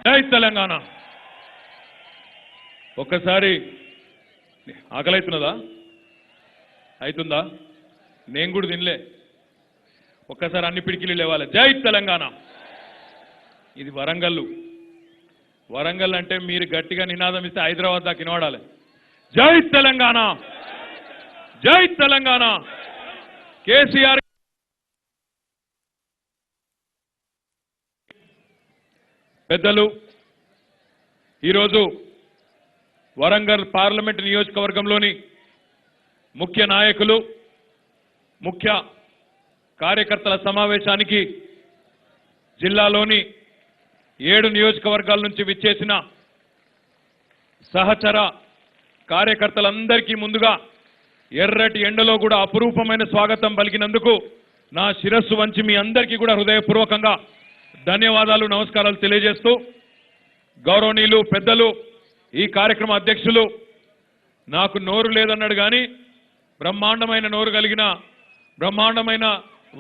జై తెలంగాణ. ఒక్కసారి ఆకలి అవుతున్నదా? అవుతుందా? నేను కూడా తినలే. ఒక్కసారి అన్ని పిడికిలు లేవాలి. జై తెలంగాణ. ఇది వరంగల్. వరంగల్ అంటే మీరు గట్టిగా నినాదం ఇస్తే హైదరాబాద్ దాకా వినవాడాలి. జై తెలంగాణ, జై తెలంగాణ. కేసీఆర్ పెద్దలు ఈరోజు వరంగల్ పార్లమెంట్ నియోజకవర్గంలోని ముఖ్య నాయకులు, ముఖ్య కార్యకర్తల సమావేశానికి జిల్లాలోని 7 నియోజకవర్గాల నుంచి విచ్చేసిన సహచర కార్యకర్తలందరికీ ముందుగా ఎర్రటి ఎండలో కూడా అపురూపమైన స్వాగతం పలికినందుకు నా శిరస్సు వంచి మీ అందరికీ కూడా హృదయపూర్వకంగా ధన్యవాదాలు, నమస్కారాలు తెలియజేస్తూ, గౌరవనీయులు పెద్దలు, ఈ కార్యక్రమ అధ్యక్షులు, నాకు నోరు లేదన్నాడు కానీ బ్రహ్మాండమైన నోరు కలిగిన, బ్రహ్మాండమైన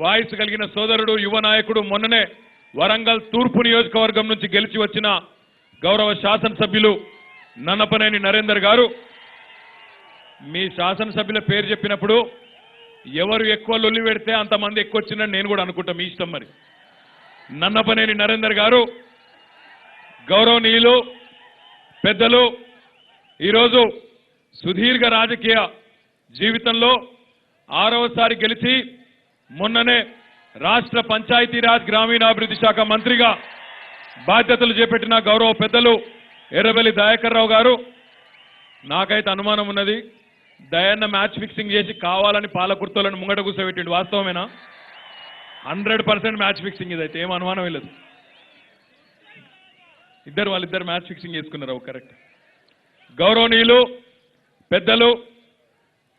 వాయిస్ కలిగిన సోదరుడు, యువ నాయకుడు, మొన్ననే వరంగల్ తూర్పు నియోజకవర్గం నుంచి గెలిచి వచ్చిన గౌరవ శాసనసభ్యులు నన్నపనేని నరేందర్ గారు. మీ శాసనసభ్యుల పేరు చెప్పినప్పుడు ఎవరు ఎక్కువ లొల్లి పెడితే అంతమంది ఎక్కువ వచ్చిందని నేను కూడా అనుకుంటా, మీ ఇష్టం. మరి నన్నపనేని నరేందర్ గారు గౌరవనీయులు పెద్దలు, ఈరోజు సుదీర్ఘ రాజకీయ జీవితంలో 6వసారి గెలిచి మొన్ననే రాష్ట్ర పంచాయతీరాజ్ గ్రామీణాభివృద్ధి శాఖ మంత్రిగా బాధ్యతలు చేపట్టిన గౌరవ పెద్దలు ఎర్రబెల్లి దయాకర్ రావు గారు. నాకైతే అనుమానం ఉన్నది, దయన్న మ్యాచ్ ఫిక్సింగ్ చేసి కావాలని పాలకుర్తలను ముంగట కూర్చోబెట్టిండు. వాస్తవమేనా? 100% మ్యాచ్ ఫిక్సింగ్. ఇదైతే ఏం అనుమానం లేదు. వాళ్ళిద్దరు మ్యాచ్ ఫిక్సింగ్ చేసుకున్నారు. కరెక్ట్. గౌరవనీయులు పెద్దలు,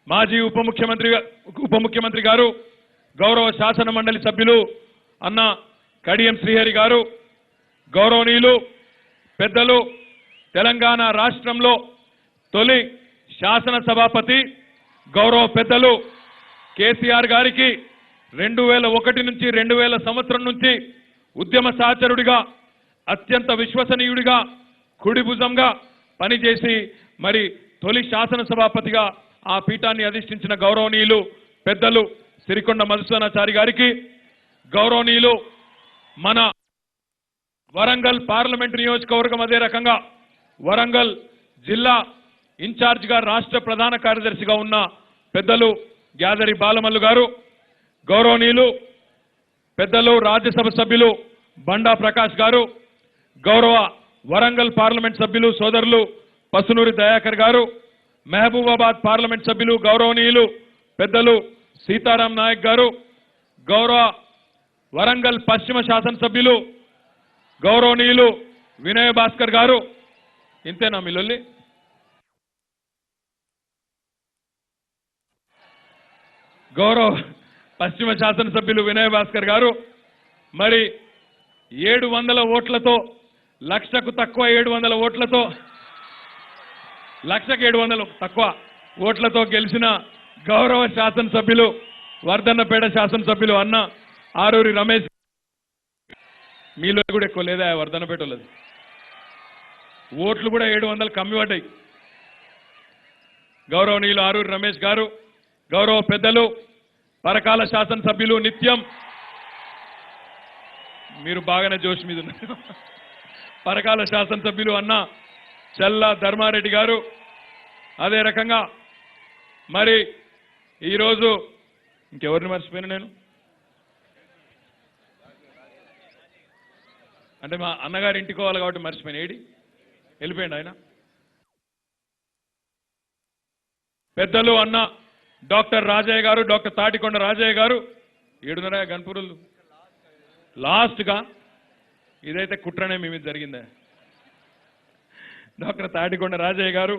మాజీ ఉప ముఖ్యమంత్రి గారు, గౌరవ శాసన మండలి సభ్యులు అన్న కడియం శ్రీహరి గారు, గౌరవనీయులు పెద్దలు, తెలంగాణ రాష్ట్రంలో తొలి శాసన సభాపతి గౌరవ పెద్దలు కేసీఆర్ గారికి 2001 నుంచి 2000 సంవత్సరం నుంచి ఉద్యమ సహచరుడిగా, అత్యంత విశ్వసనీయుడిగా, కుడి భుజంగా పనిచేసి మరి తొలి శాసన సభాపతిగా ఆ పీఠాన్ని అధిష్ఠించిన గౌరవనీయులు పెద్దలు సిరికొండ మధుసూదనాచారి గారికి, గౌరవనీయులు మన వరంగల్ పార్లమెంట్ నియోజకవర్గం, అదే రకంగా వరంగల్ జిల్లా ఇన్ఛార్జిగా రాష్ట్ర ప్రధాన కార్యదర్శిగా ఉన్న పెద్దలు గ్యాదరి బాలమల్లు గారు, గౌరవనీయులు పెద్దలు రాజ్యసభ సభ్యులు బండా ప్రకాష్ గారు, గౌరవ వరంగల్ పార్లమెంట్ సభ్యులు సోదరులు పసునూరి దయాకర్ గారు, మహబూబాబాద్ పార్లమెంట్ సభ్యులు గౌరవనీయులు పెద్దలు సీతారాం నాయక్ గారు, గౌరవ వరంగల్ పశ్చిమ శాసనసభ్యులు గౌరవనీయులు వినయ భాస్కర్ గారు. ఇంతేనా మీ లొల్లి? గౌరవ పశ్చిమ శాసనసభ్యులు వినయ భాస్కర్ గారు మరి 700 ఓట్లతో, లక్షకు తక్కువ 700 ఓట్లతో, లక్షకు 700 తక్కువ ఓట్లతో గెలిచిన గౌరవ శాసనసభ్యులు, వర్ధన్నపేట శాసనసభ్యులు అన్న ఆరూరి రమేష్. మీలో కూడా ఎక్కువ లేదా వర్ధన్నపేట వాళ్ళది? ఓట్లు కూడా 700 కమ్మి పడ్డాయి. గౌరవనీయులు ఆరూరి రమేష్ గారు, గౌరవ పెద్దలు పరకాల శాసనసభ్యులు నిత్యం, మీరు బాగానే జోష్ మీద ఉన్నారు, పరకాల శాసనసభ్యులు అన్న చల్లా ధర్మారెడ్డి గారు. అదే రకంగా మరి ఈరోజు ఇంకెవరిని మర్చిపోయినా నేను? అంటే మా అన్నగారు ఇంటికోవాలి కాబట్టి మర్చిపోయిన. ఏడి వెళ్ళిపోయింది ఆయన. పెద్దలు అన్న డాక్టర్ రాజయ్య గారు, డాక్టర్ తాటికొండ రాజయ్య గారు. 7:30 గన్పూరులు లాస్ట్గా. ఇదైతే కుట్రనే మీ మీద జరిగిందే. డాక్టర్ తాటికొండ రాజయ్య గారు,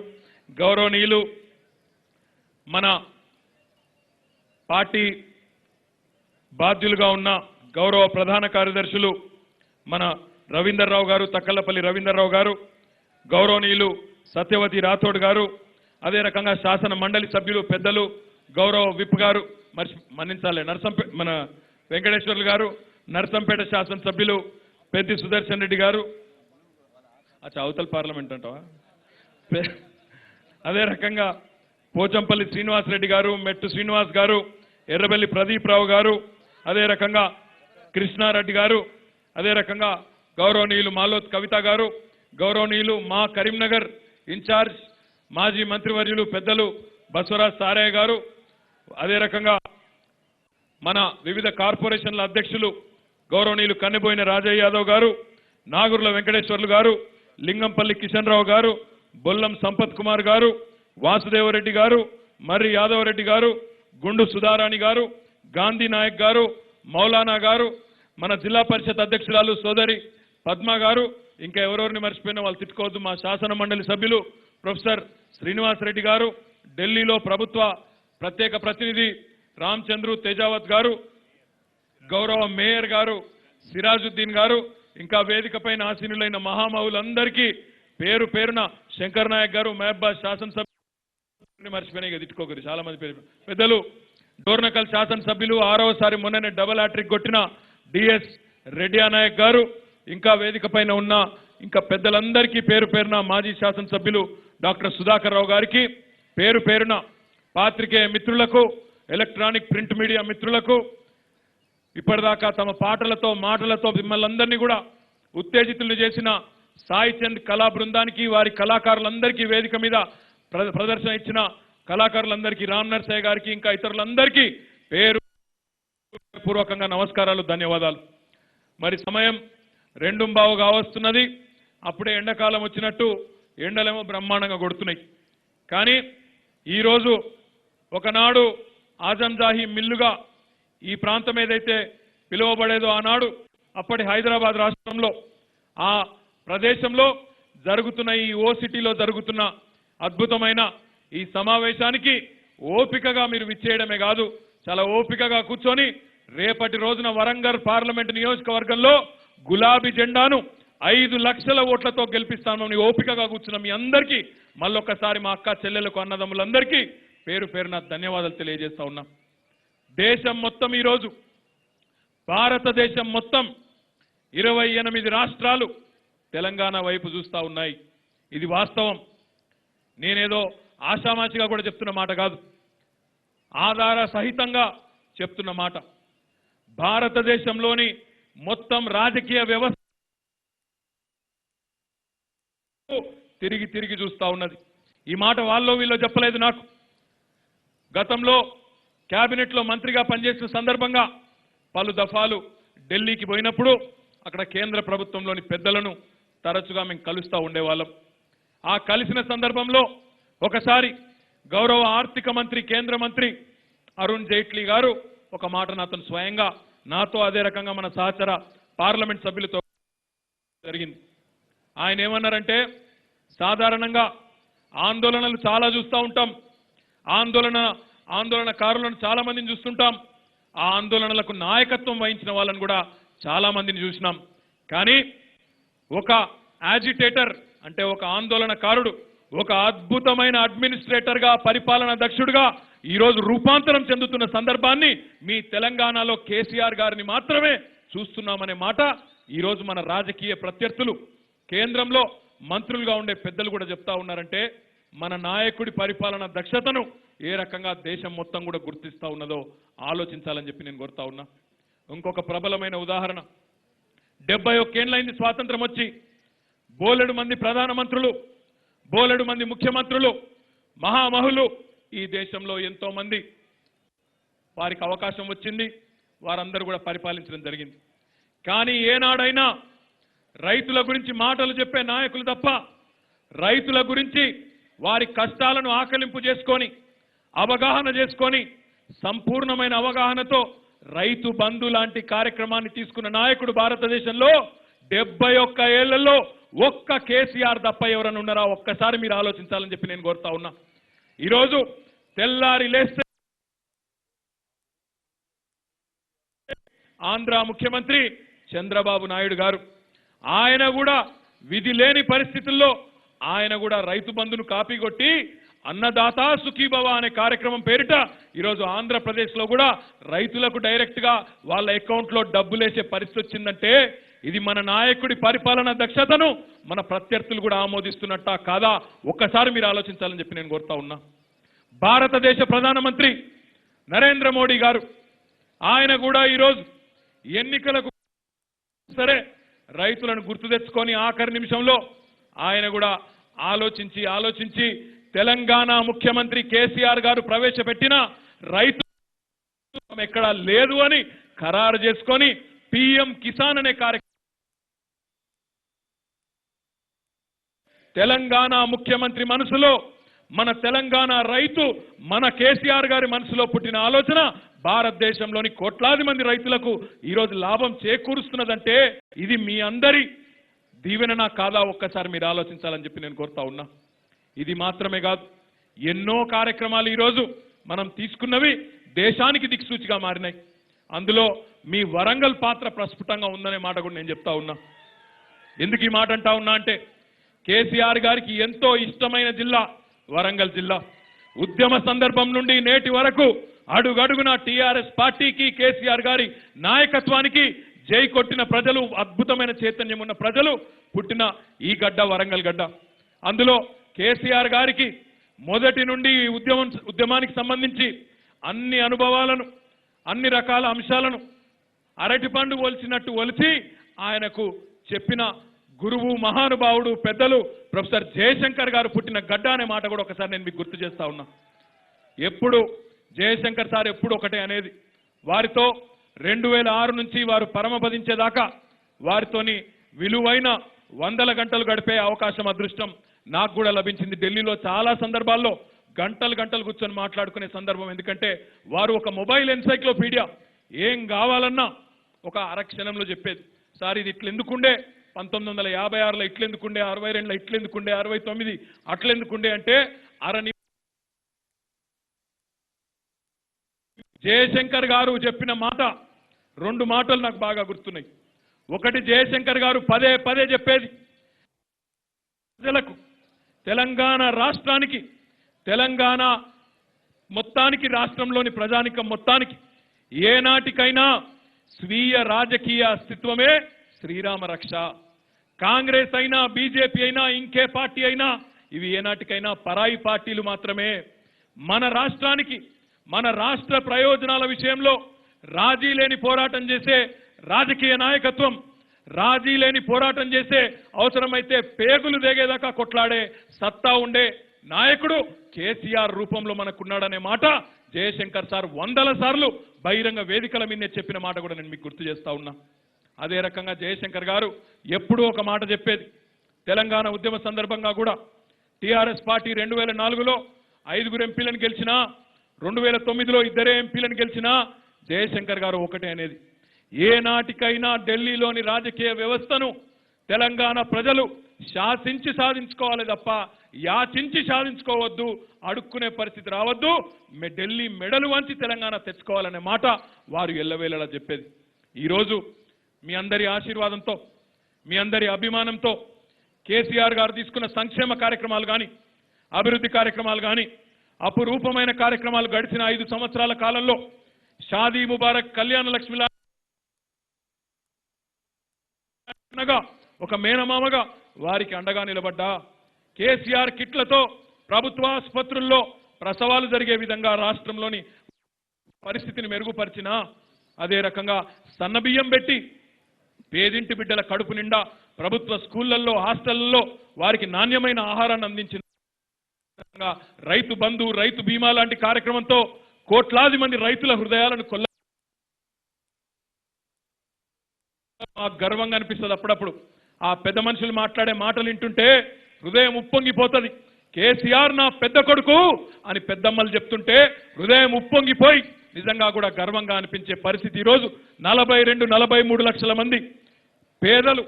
గౌరవనీయులు మన పార్టీ బాధ్యులుగా ఉన్న గౌరవ ప్రధాన కార్యదర్శులు మన రవీందర్రావు గారు, తక్కలపల్లి రవీందర్రావు గారు, గౌరవనీయులు సత్యవతి రాథోడ్ గారు, అదే రకంగా శాసన మండలి సభ్యులు పెద్దలు గౌరవ విప్ గారు, మన్నించాలి మన వెంకటేశ్వర్లు గారు, నర్సంపేట శాసనసభ్యులు పెద్ది సుదర్శన్ రెడ్డి గారు, అచ్చా అవతల పార్లమెంట్ అంటావా? అదే రకంగా పోచంపల్లి శ్రీనివాసరెడ్డి గారు, మెట్టు శ్రీనివాస్ గారు, ఎర్రబెల్లి ప్రదీప్ రావు గారు, అదే రకంగా కృష్ణారెడ్డి గారు, అదే రకంగా గౌరవనీయులు మాలోత్ కవిత గారు, గౌరవనీయులు మా కరీంనగర్ ఇన్ఛార్జ్ మాజీ మంత్రివర్యులు పెద్దలు బసవరాజ్ సారయ్య గారు, అదే రకంగా మన వివిధ కార్పొరేషన్ల అధ్యక్షులు గౌరవనీయులు కన్నెబోయిన రాజయ్య యాదవ్ గారు, నాగుర్ల వెంకటేశ్వర్లు గారు, లింగంపల్లి కిషన్ రావు గారు, బొల్లం సంపత్ కుమార్ గారు, వాసుదేవరెడ్డి గారు, మర్రి యాదవరెడ్డి గారు, గుండు సుధారాణి గారు, గాంధీ నాయక్ గారు, మౌలానా గారు, మన జిల్లా పరిషత్ అధ్యక్షురాలు సోదరి పద్మ గారు, ఇంకా ఎవరెవరిని మర్చిపోయినా వాళ్ళు తిట్టుకోవద్దు, మా శాసన మండలి సభ్యులు ప్రొఫెసర్ శ్రీనివాసరెడ్డి గారు, ఢిల్లీలో ప్రభుత్వ ప్రత్యేక ప్రతినిధి రామచంద్రు తేజావత్ గారు, గౌరవ మేయర్ గారు సిరాజుద్దీన్ గారు, ఇంకా వేదిక పైన ఆసీనులైన మహామహులందరికీ పేరు పేరున శంకర్ నాయక్ గారు, మహబాద్ శాసనసభ్యుని మర్చిపోయినా తిట్టుకోకరు, చాలా మంది పేరు పెద్దలు, డోర్నకల్ శాసనసభ్యులు 6వసారి మొన్ననే డబల్ హ్యాట్రిక్ కొట్టిన డిఎస్ రెడ్డియా నాయక్ గారు, ఇంకా వేదిక పైన ఉన్న ఇంకా పెద్దలందరికీ పేరు పేరున మాజీ శాసనసభ్యులు డాక్టర్ సుధాకర్ రావు గారికి, పేరు పేరున పాత్రికేయ మిత్రులకు, ఎలక్ట్రానిక్ ప్రింట్ మీడియా మిత్రులకు, ఇప్పటిదాకా తమ పాటలతో మాటలతో మిమ్మల్ని అందరినీ కూడా ఉత్తేజితులు చేసిన సాయి చంద్ కళా బృందానికి, వారి కళాకారులందరికీ, వేదిక మీద ప్రదర్శన ఇచ్చిన కళాకారులందరికీ, రామ్ నర్సయ్య గారికి, ఇంకా ఇతరులందరికీ పేరు పూర్వకంగా నమస్కారాలు, ధన్యవాదాలు. మరి సమయం 2:15 కావస్తున్నది. అప్పుడే ఎండాకాలం వచ్చినట్టు ఎండలేమో బ్రహ్మాండంగా కొడుతున్నాయి. కానీ ఈరోజు ఒకనాడు ఆజంజాహి మిల్లుగా ఈ ప్రాంతం ఏదైతే పిలువబడేదో ఆనాడు అప్పటి హైదరాబాద్ రాష్ట్రంలో ఆ ప్రదేశంలో జరుగుతున్న ఈ ఓ సిటీలో జరుగుతున్న అద్భుతమైన ఈ సమావేశానికి ఓపికగా మీరు విచ్చేయడమే కాదు, చాలా ఓపికగా కూర్చొని రేపటి రోజున వరంగల్ పార్లమెంట్ నియోజకవర్గంలో గులాబీ జెండాను 5 లక్షల ఓట్లతో గెలిపిస్తామని ఓపికగా కూర్చున్న మీ అందరికీ మళ్ళొక్కసారి మా అక్క చెల్లెలకు, అన్నదమ్ములందరికీ పేరు పేరున ధన్యవాదాలు తెలియజేస్తా ఉన్నా. దేశం మొత్తం ఈరోజు, భారతదేశం మొత్తం 28 రాష్ట్రాలు తెలంగాణ వైపు చూస్తా ఉన్నాయి. ఇది వాస్తవం. నేనేదో ఆషామాషిగా కూడా చెప్తున్న మాట కాదు, ఆధార సహితంగా చెప్తున్న మాట. భారతదేశంలోని మొత్తం రాజకీయ వ్యవస్థ తిరిగి తిరిగి చూస్తా ఉన్నది. ఈ మాట వాళ్ళలో వీళ్ళు చెప్పలేదు నాకు. గతంలో క్యాబినెట్లో మంత్రిగా పనిచేసిన సందర్భంగా పలు దఫాలు ఢిల్లీకి పోయినప్పుడు అక్కడ కేంద్ర ప్రభుత్వంలోని పెద్దలను తరచుగా మేము కలుస్తూ ఉండేవాళ్ళం. ఆ కలిసిన సందర్భంలో ఒకసారి గౌరవ ఆర్థిక మంత్రి, కేంద్ర మంత్రి అరుణ్ జైట్లీ గారు ఒక మాట నాతో స్వయంగా, నాతో అదే రకంగా మన సహచర పార్లమెంట్ సభ్యులతో జరిగింది. ఆయన ఏమన్నారంటే, సాధారణంగా ఆందోళనలు చాలా చూస్తూ ఉంటాం, ఆందోళనకారులను చాలా మందిని చూస్తుంటాం, ఆ ఆందోళనలకు నాయకత్వం వహించిన వాళ్ళని కూడా చాలా మందిని చూసినాం. కానీ ఒక యాజిటేటర్ అంటే ఒక ఆందోళనకారుడు, ఒక అద్భుతమైన అడ్మినిస్ట్రేటర్గా, పరిపాలనా దక్షుడిగా ఈరోజు రూపాంతరం చెందుతున్న సందర్భాన్ని మీ తెలంగాణలో కేసీఆర్ గారిని మాత్రమే చూస్తున్నామనే మాట ఈరోజు మన రాజకీయ ప్రత్యర్థులు, కేంద్రంలో మంత్రులుగా ఉండే పెద్దలు కూడా చెప్తా ఉన్నారంటే మన నాయకుడి పరిపాలన దక్షతను ఏ రకంగా దేశం మొత్తం కూడా గుర్తిస్తా ఉన్నదో ఆలోచించాలని చెప్పి నేను కోరుతా ఉన్నా. ఇంకొక ప్రబలమైన ఉదాహరణ, 71 ఏళ్ళైంది స్వాతంత్రం వచ్చి, బోలెడు మంది ప్రధానమంత్రులు, బోలెడు మంది ముఖ్యమంత్రులు, మహామహులు ఈ దేశంలో ఎంతో మంది వారికి అవకాశం వచ్చింది, వారందరూ కూడా పరిపాలించడం జరిగింది. కానీ ఏనాడైనా రైతుల గురించి మాటలు చెప్పే నాయకులు తప్ప, రైతుల గురించి వారి కష్టాలను ఆకలింపు చేసుకొని, అవగాహన చేసుకొని, సంపూర్ణమైన అవగాహనతో రైతు బంధు లాంటి కార్యక్రమాన్ని తీసుకున్న నాయకుడు భారతదేశంలో 71 ఏళ్లలో ఒక్క కేసీఆర్ తప్ప ఎవరైనా ఉన్నారా? ఒక్కసారి మీరు ఆలోచించాలని చెప్పి నేను కోరుతా ఉన్నా. ఈరోజు తెల్లారి లేస్తే ఆంధ్ర ముఖ్యమంత్రి చంద్రబాబు నాయుడు గారు, ఆయన కూడా విధి లేని పరిస్థితుల్లో ఆయన కూడా రైతు బంధును కాపీ కొట్టి అన్నదాత సుఖీభవ అనే కార్యక్రమం పేరిట ఈరోజు ఆంధ్రప్రదేశ్లో కూడా రైతులకు డైరెక్ట్గా వాళ్ళ అకౌంట్లో డబ్బులేసే పరిస్థితి వచ్చిందంటే ఇది మన నాయకుడి పరిపాలన దక్షతను మన ప్రత్యర్థులు కూడా ఆమోదిస్తున్నట్ట కాదా ఒక్కసారి మీరు ఆలోచించాలని చెప్పి నేను కోరుతా ఉన్నా. భారతదేశ ప్రధానమంత్రి నరేంద్ర మోడీ గారు ఆయన కూడా ఈరోజు ఎన్నికలకు సరే రైతులను గుర్తు తెచ్చుకొని ఆఖరి నిమిషంలో ఆయన కూడా ఆలోచించి తెలంగాణ ముఖ్యమంత్రి కేసీఆర్ గారు ప్రవేశపెట్టిన రైతు ఎక్కడా లేదు అని ఖరారు చేసుకొని పీఎం కిసాన్ అనే కార్యక్రమం తెలంగాణ ముఖ్యమంత్రి మనసులో మన తెలంగాణ రైతు మన కేసీఆర్ గారి మనసులో పుట్టిన ఆలోచన భారతదేశంలోని కోట్లాది మంది రైతులకు ఈరోజు లాభం చేకూరుస్తున్నదంటే ఇది మీ అందరి దీవెననా కాదా ఒక్కసారి మీరు ఆలోచించాలని చెప్పి నేను కోరుతా ఉన్నా. ఇది మాత్రమే కాదు, ఎన్నో కార్యక్రమాలు ఈరోజు మనం తీసుకున్నవి దేశానికి దిక్సూచిగా మారినాయి. అందులో మీ వరంగల్ పాత్ర ప్రస్ఫుటంగా ఉందనే మాట కూడా నేను చెప్తా ఉన్నా. ఎందుకు ఈ మాట అంటా ఉన్నా అంటే కేసీఆర్ గారికి ఎంతో ఇష్టమైన జిల్లా వరంగల్ జిల్లా. ఉద్యమ సందర్భం నుండి నేటి వరకు అడుగడుగున టీఆర్ఎస్ పార్టీకి కేసీఆర్ గారి నాయకత్వానికి జై కొట్టిన ప్రజలు, అద్భుతమైన చైతన్యం ఉన్న ప్రజలు పుట్టిన ఈ గడ్డ వరంగల్ గడ్డ. అందులో కేసీఆర్ గారికి మొదటి నుండి ఉద్యమానికి సంబంధించి అన్ని అనుభవాలను, అన్ని రకాల అంశాలను అరటిపండు ఒలిచినట్టు ఒలిచి ఆయనకు చెప్పిన గురువు, మహానుభావుడు, పెద్దలు ప్రొఫెసర్ జయశంకర్ గారు పుట్టిన గడ్డ అనే మాట కూడా ఒకసారి నేను మీకు గుర్తు చేస్తా ఉన్నా. ఎప్పుడు జయశంకర్ సార్ ఎప్పుడు ఒకటే అనేది, వారితో 2006 నుంచి వారు పరమపదించేదాకా వారితోని విలువైన 100 గంటలు గడిపే అవకాశం, అదృష్టం నాకు కూడా లభించింది. ఢిల్లీలో చాలా సందర్భాల్లో గంటలు కూర్చొని మాట్లాడుకునే సందర్భం. ఎందుకంటే వారు ఒక మొబైల్ ఎన్సైక్లోపీడియా, ఏం కావాలన్నా ఒక అరక్షణంలో చెప్పేది. సార్ ఇది ఇట్లెందుకుండే, 1956లో ఇట్లెందుకుండే, 62లో ఇట్లెందుకుండే, 69 అట్లెందుకుండే అంటే జయశంకర్ గారు చెప్పిన మాట, 2 మాటలు నాకు బాగా గుర్తున్నాయి. ఒకటి, జయశంకర్ గారు పదే చెప్పేది ప్రజలకు, తెలంగాణ రాష్ట్రానికి, తెలంగాణ మొత్తానికి, రాష్ట్రంలోని ప్రజానికం మొత్తానికి ఏనాటికైనా స్వీయ రాజకీయ అస్తిత్వమే శ్రీరామ రక్ష. కాంగ్రెస్ అయినా, బీజేపీ అయినా, ఇంకే పార్టీ అయినా ఇవి ఏనాటికైనా పరాయి పార్టీలు మాత్రమే. మన రాష్ట్రానికి, మన రాష్ట్ర ప్రయోజనాల విషయంలో రాజీ లేని పోరాటం చేసే రాజకీయ నాయకత్వం, రాజీ లేని పోరాటం చేసే, అవసరమైతే పేగులు దిగేదాకా కొట్లాడే సత్తా ఉండే నాయకుడు కేసీఆర్ రూపంలో మనకున్నాడనే మాట జయశంకర్ సార్ 100 సార్లు బహిరంగ వేదికల మీదే చెప్పిన మాట కూడా నేను మీకు గుర్తు చేస్తా ఉన్నా. అదే రకంగా జయశంకర్ గారు ఎప్పుడూ ఒక మాట చెప్పేది, తెలంగాణ ఉద్యమ సందర్భంగా కూడా టీఆర్ఎస్ పార్టీ 2004లో 5 ఎంపీలను గెలిచినా, 2009లో 2 ఎంపీలను గెలిచినా జయశంకర్ గారు ఒకటే అనేది, ఏనాటికైనా ఢిల్లీలోని రాజకీయ వ్యవస్థను తెలంగాణ ప్రజలు శాసించి సాధించుకోవాలి తప్ప యాచించి సాధించుకోవద్దు, అడుక్కునే పరిస్థితి రావద్దు, ఢిల్లీ మెడలు వంచి తెలంగాణ తెచ్చుకోవాలనే మాట వారు ఎల్లవేళలా చెప్పేది. ఈరోజు మీ అందరి ఆశీర్వాదంతో, మీ అందరి అభిమానంతో కేసీఆర్ గారు తీసుకున్న సంక్షేమ కార్యక్రమాలు కానీ, అభివృద్ధి కార్యక్రమాలు కానీ, అపురూపమైన కార్యక్రమాలు గడిచిన 5 సంవత్సరాల కాలంలో షాదీ ముబారక్, కళ్యాణ లక్ష్మిలా ఒక మేనమామగా వారికి అండగా నిలబడ్డా, కేసీఆర్ కిట్లతో ప్రభుత్వాసుపత్రుల్లో ప్రసవాలు జరిగే విధంగా రాష్ట్రంలోని పరిస్థితిని మెరుగుపరిచిన, అదే రకంగా సన్నబియ్యం పెట్టి పేదింటి బిడ్డల కడుపు నిండా ప్రభుత్వ స్కూళ్లలో, హాస్టళ్లలో వారికి నాణ్యమైన ఆహారాన్ని అందించిన, రైతు బంధు, రైతు బీమా లాంటి కార్యక్రమంతో కోట్లాది మంది రైతుల హృదయాలను గర్వంగా అనిపిస్తుంది. అప్పుడప్పుడు ఆ పెద్ద మనుషులు మాట్లాడే మాటలు వింటుంటే హృదయం ఉప్పొంగిపోతుంది. కేసీఆర్ నా పెద్ద కొడుకు అని పెద్దమ్మలు చెప్తుంటే హృదయం ఉప్పొంగిపోయి నిజంగా కూడా గర్వంగా అనిపించే పరిస్థితి ఈరోజు 42-43 లక్షల మంది పేదలు,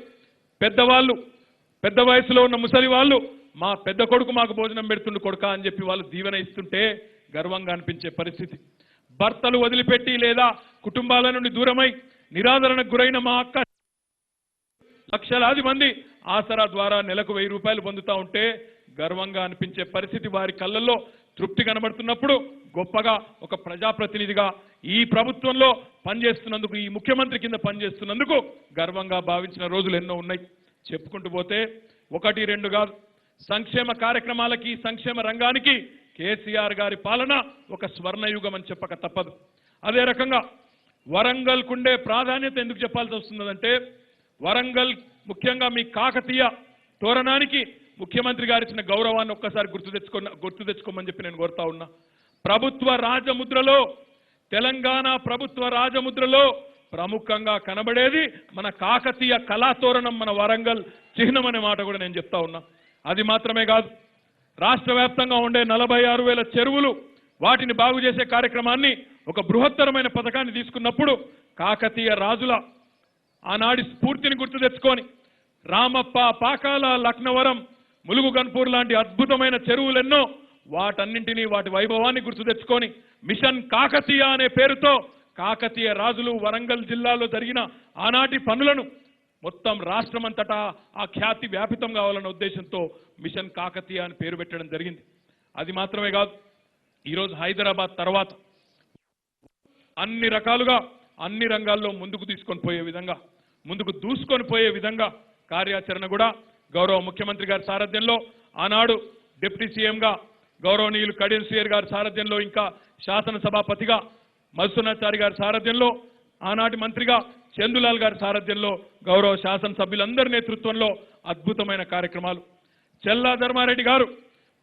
పెద్దవాళ్ళు, పెద్ద వయసులో ఉన్న ముసలి వాళ్ళు మా పెద్ద కొడుకు మాకు భోజనం పెడుతుండు కొడుకా అని చెప్పి వాళ్ళు దీవెన ఇస్తుంటే గర్వంగా అనిపించే పరిస్థితి. భర్తలు వదిలిపెట్టి లేదా కుటుంబాల నుండి దూరమై నిరాదరణకు గురైన మా అక్క లక్షలాది మంది ఆసరా ద్వారా నెలకు 1000 రూపాయలు పొందుతూ ఉంటే గర్వంగా అనిపించే పరిస్థితి. వారి కళ్ళల్లో తృప్తి కనబడుతున్నప్పుడు గొప్పగా ఒక ప్రజాప్రతినిధిగా ఈ ప్రభుత్వంలో పనిచేస్తున్నందుకు, ఈ ముఖ్యమంత్రి కింద పనిచేస్తున్నందుకు గర్వంగా భావించిన రోజులు ఎన్నో ఉన్నాయి. చెప్పుకుంటూ పోతే ఒకటి రెండు కాదు, సంక్షేమ కార్యక్రమాలకి, సంక్షేమ రంగానికి కేసీఆర్ గారి పాలన ఒక స్వర్ణయుగం అని చెప్పక తప్పదు. అదే రకంగా వరంగల్ కుండే ప్రాధాన్యత ఎందుకు చెప్పాల్సి వస్తున్నదంటే, వరంగల్ ముఖ్యంగా మీ కాకతీయ తోరణానికి ముఖ్యమంత్రి గారు ఇచ్చిన గౌరవాన్ని ఒక్కసారి గుర్తు తెచ్చుకోమని చెప్పి నేను కోరుతా ఉన్నా. ప్రభుత్వ రాజముద్రలో, తెలంగాణ ప్రభుత్వ రాజముద్రలో ప్రముఖంగా కనబడేది మన కాకతీయ కళాతోరణం, మన వరంగల్ చిహ్నం అనే మాట కూడా నేను చెప్తా ఉన్నా. అది మాత్రమే కాదు, రాష్ట్ర వ్యాప్తంగా ఉండే 46,000 చెరువులు, వాటిని బాగు చేసే కార్యక్రమాన్ని ఒక బృహత్తరమైన పథకాన్ని తీసుకున్నప్పుడు కాకతీయ రాజుల ఆనాడి స్ఫూర్తిని గుర్తు తెచ్చుకొని రామప్ప, పాకాల, లక్నవరం, ములుగు గన్పూర్ లాంటి అద్భుతమైన చెరువులెన్నో, వాటన్నింటినీ, వాటి వైభవాన్ని గుర్తు తెచ్చుకొని మిషన్ కాకతీయ అనే పేరుతో కాకతీయ రాజులు వరంగల్ జిల్లాలో జరిగిన ఆనాటి పనులను మొత్తం రాష్ట్రమంతటా ఆ ఖ్యాతి వ్యాపితం కావాలన్న ఉద్దేశంతో మిషన్ కాకతీయ అని పేరు పెట్టడం జరిగింది. అది మాత్రమే కాదు, ఈరోజు హైదరాబాద్ తర్వాత అన్ని రకాలుగా అన్ని రంగాల్లో ముందుకు తీసుకొని పోయే విధంగా, ముందుకు దూసుకొని పోయే విధంగా కార్యాచరణ కూడా గౌరవ ముఖ్యమంత్రి గారి సారథ్యంలో, ఆనాడు డిప్యూటీ సీఎంగా గౌరవనీయులు కడియం శ్రీహరి గారి సారథ్యంలో, ఇంకా శాసనసభాపతిగా మధుసూదనాచారి గారి సారథ్యంలో, ఆనాటి మంత్రిగా చందులాల్ గారి సారథ్యంలో, గౌరవ శాసనసభ్యులందరి నేతృత్వంలో అద్భుతమైన కార్యక్రమాలు. చెల్లా ధర్మారెడ్డి గారు,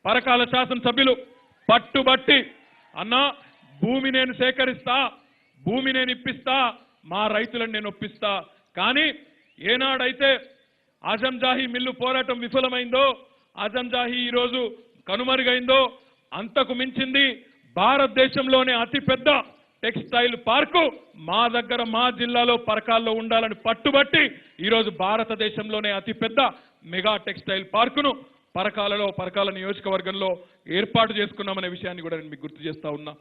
పరకాల శాసనసభ్యులు పట్టుబట్టి, అన్నా భూమి నేను సేకరిస్తా, భూమి నేను ఇప్పిస్తా, మా రైతులను నేను ఒప్పిస్తా, కానీ ఏనాడైతే ఆజంజాహీ మిల్లు పోరాటం విఫలమైందో, ఆజంజాహీ ఈరోజు కనుమరుగైందో, అంతకు మించింది భారతదేశంలోనే అతిపెద్ద టెక్స్టైల్ పార్కు మా దగ్గర, మా జిల్లాలో పరకాల్లో ఉండాలని పట్టుబట్టి ఈరోజు భారతదేశంలోనే అతిపెద్ద మెగా టెక్స్టైల్ పార్కును పరకాల నియోజకవర్గంలో ఏర్పాటు చేసుకున్నామనే విషయాన్ని కూడా నేను మీకు గుర్తు చేస్తా ఉన్నా.